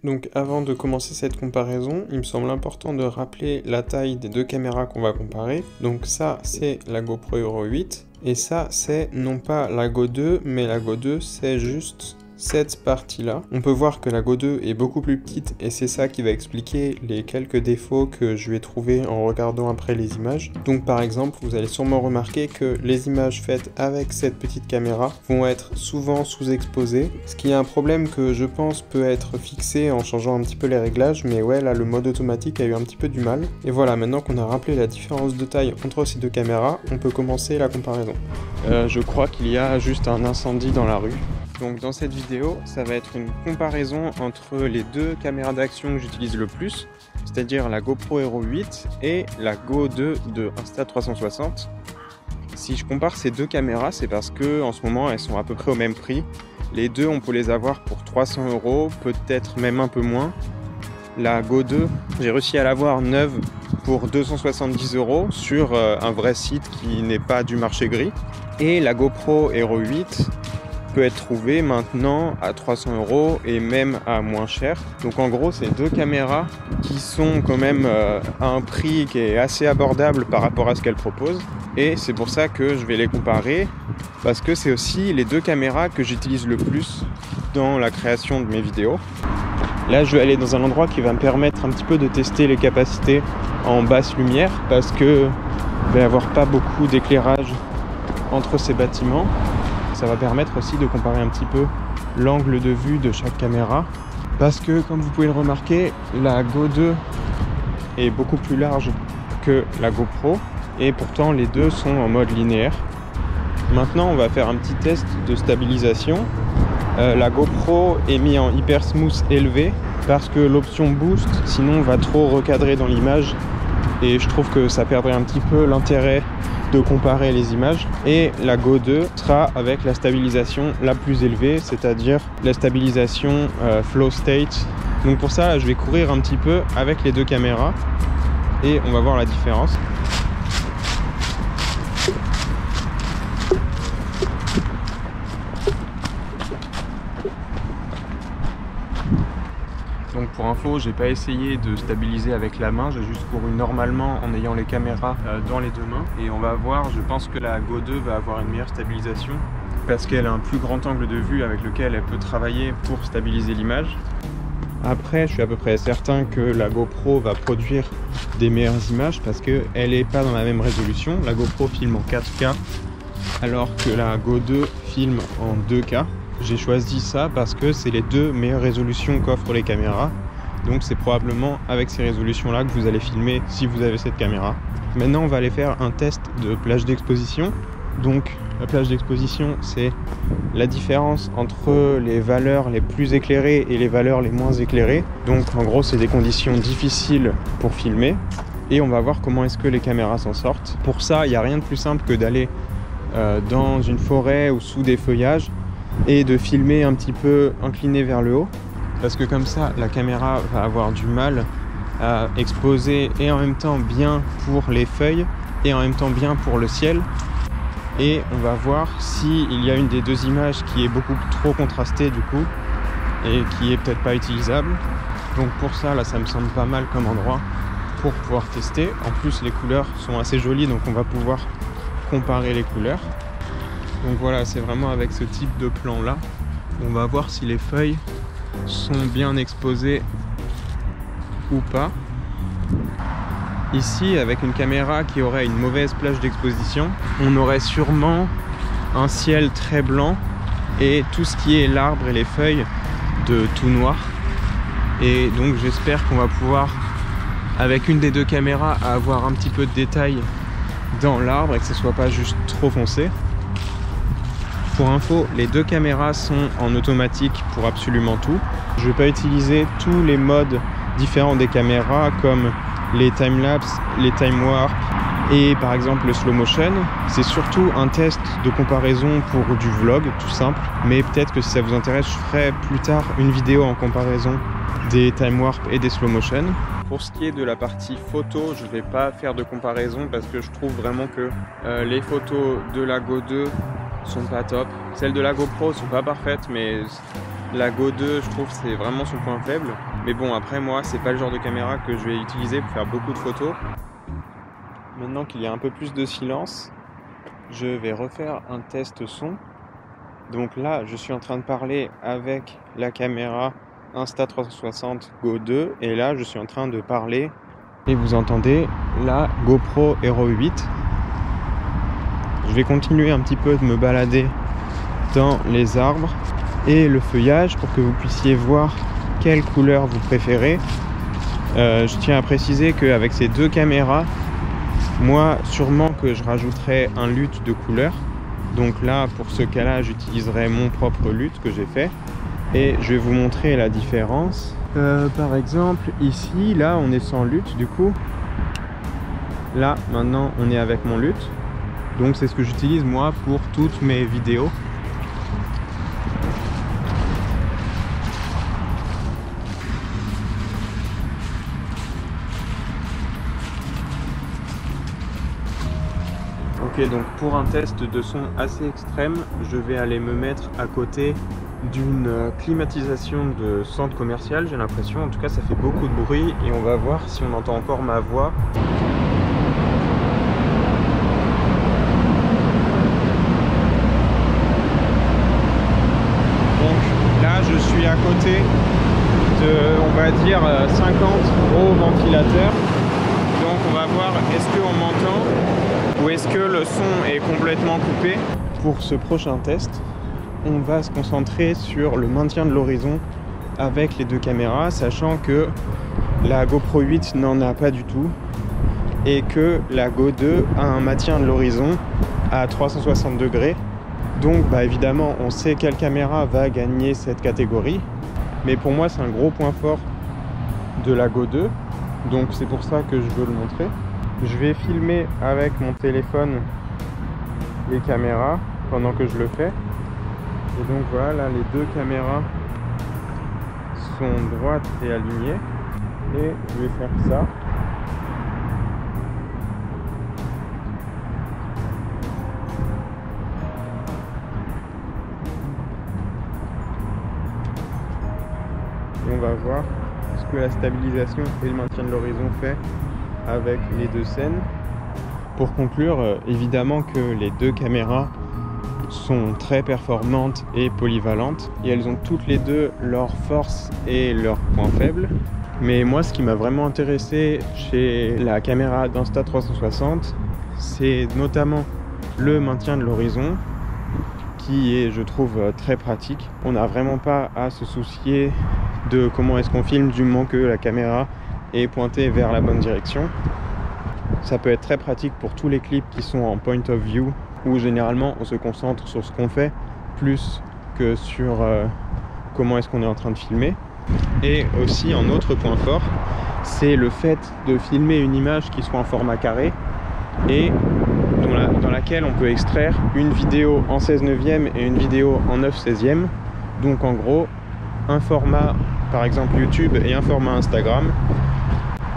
Donc avant de commencer cette comparaison, il me semble important de rappeler la taille des deux caméras qu'on va comparer. Donc ça, c'est la GoPro Hero 8, et ça, c'est non pas la Go 2, mais la Go 2, c'est juste cette partie-là. On peut voir que la Go 2 est beaucoup plus petite, et c'est ça qui va expliquer les quelques défauts que je vais trouver en regardant après les images. Donc par exemple, vous allez sûrement remarquer que les images faites avec cette petite caméra vont être souvent sous-exposées, ce qui est un problème que je pense peut être fixé en changeant un petit peu les réglages, mais ouais, là le mode automatique a eu un petit peu du mal. Et voilà, maintenant qu'on a rappelé la différence de taille entre ces deux caméras, on peut commencer la comparaison. Je crois qu'il y a juste un incendie dans la rue. Donc dans cette vidéo, ça va être une comparaison entre les deux caméras d'action que j'utilise le plus, c'est-à-dire la GoPro Hero 8 et la Go 2 de Insta360. Si je compare ces deux caméras, c'est parce que en ce moment elles sont à peu près au même prix. Les deux, on peut les avoir pour 300 €, peut-être même un peu moins. La Go 2, j'ai réussi à l'avoir neuve pour 270 € sur un vrai site qui n'est pas du marché gris. Et la GoPro Hero 8 peut être trouvé maintenant à 300 € et même à moins cher. Donc en gros, c'est deux caméras qui sont quand même à un prix qui est assez abordable par rapport à ce qu'elles proposent. Et c'est pour ça que je vais les comparer, parce que c'est aussi les deux caméras que j'utilise le plus dans la création de mes vidéos. Là, je vais aller dans un endroit qui va me permettre un petit peu de tester les capacités en basse lumière, parce que il va y avoir pas beaucoup d'éclairage entre ces bâtiments. Ça va permettre aussi de comparer un petit peu l'angle de vue de chaque caméra, parce que comme vous pouvez le remarquer, la Go 2 est beaucoup plus large que la GoPro, et pourtant les deux sont en mode linéaire. Maintenant, on va faire un petit test de stabilisation. La GoPro est mise en hyper smooth élevé parce que l'option boost sinon va trop recadrer dans l'image, et je trouve que ça perdrait un petit peu l'intérêt de comparer les images. Et la Go 2 sera avec la stabilisation la plus élevée, c'est-à-dire la stabilisation flow state. Donc pour ça, je vais courir un petit peu avec les deux caméras et on va voir la différence. Donc pour info, j'ai pas essayé de stabiliser avec la main, j'ai juste couru normalement en ayant les caméras dans les deux mains. Et on va voir, je pense que la Go 2 va avoir une meilleure stabilisation parce qu'elle a un plus grand angle de vue avec lequel elle peut travailler pour stabiliser l'image. Après, je suis à peu près certain que la GoPro va produire des meilleures images parce qu'elle n'est pas dans la même résolution. La GoPro filme en 4K alors que la Go 2 filme en 2K. J'ai choisi ça parce que c'est les deux meilleures résolutions qu'offrent les caméras. Donc c'est probablement avec ces résolutions là que vous allez filmer si vous avez cette caméra. Maintenant, on va aller faire un test de plage d'exposition. Donc la plage d'exposition, c'est la différence entre les valeurs les plus éclairées et les valeurs les moins éclairées. Donc en gros, c'est des conditions difficiles pour filmer. Et on va voir comment est-ce que les caméras s'en sortent. Pour ça, il n'y a rien de plus simple que d'aller dans une forêt ou sous des feuillages et de filmer un petit peu incliné vers le haut, parce que comme ça la caméra va avoir du mal à exposer et en même temps bien pour les feuilles et en même temps bien pour le ciel. Et on va voir s'il y a une des deux images qui est beaucoup trop contrastée du coup et qui est peut-être pas utilisable. Donc pour ça, là ça me semble pas mal comme endroit pour pouvoir tester. En plus les couleurs sont assez jolies, donc on va pouvoir comparer les couleurs. Donc voilà, c'est vraiment avec ce type de plan là, on va voir si les feuilles sont bien exposées ou pas. Ici, avec une caméra qui aurait une mauvaise plage d'exposition, on aurait sûrement un ciel très blanc et tout ce qui est l'arbre et les feuilles de tout noir. Et donc j'espère qu'on va pouvoir, avec une des deux caméras, avoir un petit peu de détail dans l'arbre et que ce soit pas juste trop foncé. Pour info, les deux caméras sont en automatique pour absolument tout. Je ne vais pas utiliser tous les modes différents des caméras comme les timelapse, les time warp et par exemple le slow motion. C'est surtout un test de comparaison pour du vlog tout simple, mais peut-être que si ça vous intéresse, je ferai plus tard une vidéo en comparaison des time warp et des slow motion. Pour ce qui est de la partie photo, je ne vais pas faire de comparaison parce que je trouve vraiment que les photos de la Go 2 sont pas top. Celles de la GoPro sont pas parfaites, mais La Go 2, je trouve, c'est vraiment son point faible. Mais bon, après, moi, c'est pas le genre de caméra que je vais utiliser pour faire beaucoup de photos. Maintenant qu'il y a un peu plus de silence, je vais refaire un test son. Donc là, je suis en train de parler avec la caméra Insta360 Go 2. Et là, je suis en train de parler et vous entendez la GoPro Hero 8. Je vais continuer un petit peu de me balader dans les arbres et le feuillage pour que vous puissiez voir quelle couleur vous préférez. Je tiens à préciser qu'avec ces deux caméras, moi sûrement que je rajouterai un lutte de couleur. Donc là, pour ce cas-là, j'utiliserai mon propre lutte que j'ai fait et je vais vous montrer la différence. Par exemple, ici, là, on est sans lutte du coup. Là, maintenant, on est avec mon lutte. Donc c'est ce que j'utilise moi pour toutes mes vidéos. Ok, donc pour un test de son assez extrême, je vais aller me mettre à côté d'une climatisation de centre commercial, j'ai l'impression. En tout cas, ça fait beaucoup de bruit et on va voir si on entend encore ma voix. Donc là, je suis à côté de, on va dire, 50 gros ventilateurs. Donc on va voir, est-ce qu'on m'entend ou est-ce que le son est complètement coupé. Pour ce prochain test, on va se concentrer sur le maintien de l'horizon avec les deux caméras, sachant que la GoPro 8 n'en a pas du tout et que la Go 2 a un maintien de l'horizon à 360 degrés. Donc bah, évidemment, on sait quelle caméra va gagner cette catégorie, mais pour moi c'est un gros point fort de la Go 2, donc c'est pour ça que je veux le montrer. Je vais filmer avec mon téléphone les caméras pendant que je le fais. Et donc voilà, les deux caméras sont droites et alignées. Et je vais faire ça. Et on va voir ce que la stabilisation et le maintien de l'horizon fait avec les deux scènes. Pour conclure, évidemment que les deux caméras sont très performantes et polyvalentes et elles ont toutes les deux leurs forces et leurs points faibles. Mais moi, ce qui m'a vraiment intéressé chez la caméra d'Insta360, c'est notamment le maintien de l'horizon qui est, je trouve, très pratique. On n'a vraiment pas à se soucier de comment est-ce qu'on filme du moment que la caméra est pointée vers la bonne direction. Ça peut être très pratique pour tous les clips qui sont en point of view, où généralement on se concentre sur ce qu'on fait plus que sur comment est-ce qu'on est en train de filmer. Et aussi un autre point fort, c'est le fait de filmer une image qui soit en format carré et dans laquelle on peut extraire une vidéo en 16/9 et une vidéo en 9/16. Donc en gros, un format par exemple YouTube et un format Instagram.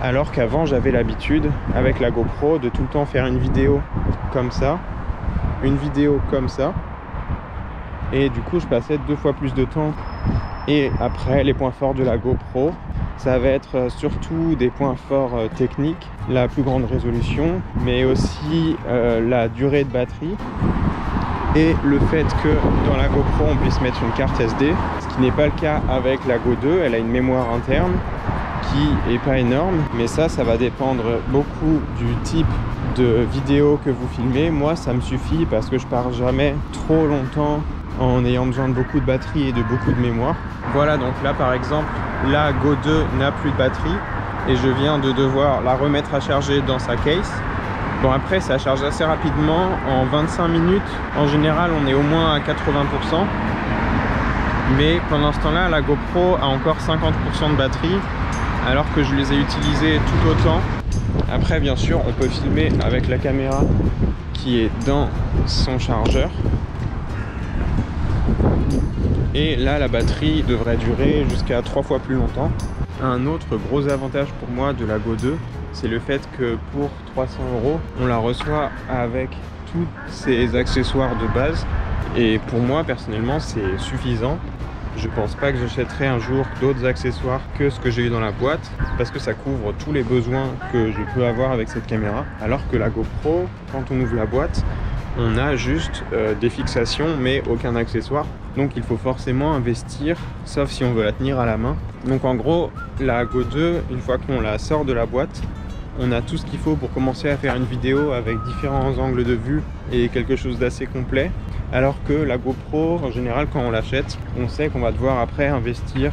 Alors qu'avant j'avais l'habitude avec la GoPro de tout le temps faire une vidéo comme ça, une vidéo comme ça, et du coup je passais 2 fois plus de temps. Et après, les points forts de la GoPro, ça va être surtout des points forts techniques, la plus grande résolution, mais aussi la durée de batterie et le fait que dans la GoPro on puisse mettre une carte SD, ce qui n'est pas le cas avec la Go 2. Elle a une mémoire interne qui est pas énorme, mais ça va dépendre beaucoup du type de vidéo que vous filmez. Moi ça me suffit parce que je pars jamais trop longtemps en ayant besoin de beaucoup de batterie et de beaucoup de mémoire. Voilà, donc là par exemple la Go 2 n'a plus de batterie et je viens de devoir la remettre à charger dans sa case. Bon, après ça charge assez rapidement, en 25 minutes en général on est au moins à 80%, mais pendant ce temps là la GoPro a encore 50% de batterie alors que je les ai utilisés tout autant. Après bien sûr on peut filmer avec la caméra qui est dans son chargeur. Et là la batterie devrait durer jusqu'à 3 fois plus longtemps. Un autre gros avantage pour moi de la Go 2, c'est le fait que pour 300 €, on la reçoit avec tous ses accessoires de base. Et pour moi personnellement c'est suffisant. Je pense pas que j'achèterai un jour d'autres accessoires que ce que j'ai eu dans la boîte, parce que ça couvre tous les besoins que je peux avoir avec cette caméra, alors que la GoPro, quand on ouvre la boîte, on a juste des fixations mais aucun accessoire, donc il faut forcément investir, sauf si on veut la tenir à la main. Donc en gros, la Go 2, une fois qu'on la sort de la boîte, on a tout ce qu'il faut pour commencer à faire une vidéo avec différents angles de vue et quelque chose d'assez complet, alors que la GoPro, en général, quand on l'achète, on sait qu'on va devoir après investir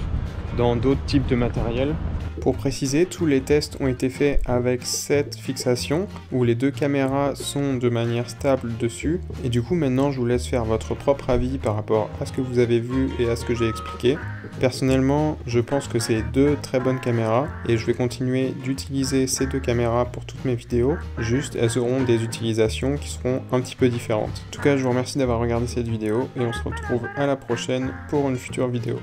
dans d'autres types de matériel. Pour préciser, tous les tests ont été faits avec cette fixation où les deux caméras sont de manière stable dessus, et du coup maintenant je vous laisse faire votre propre avis par rapport à ce que vous avez vu et à ce que j'ai expliqué. Personnellement, je pense que c'est deux très bonnes caméras et je vais continuer d'utiliser ces deux caméras pour toutes mes vidéos, juste elles auront des utilisations qui seront un petit peu différentes. En tout cas, je vous remercie d'avoir regardé cette vidéo et on se retrouve à la prochaine pour une future vidéo.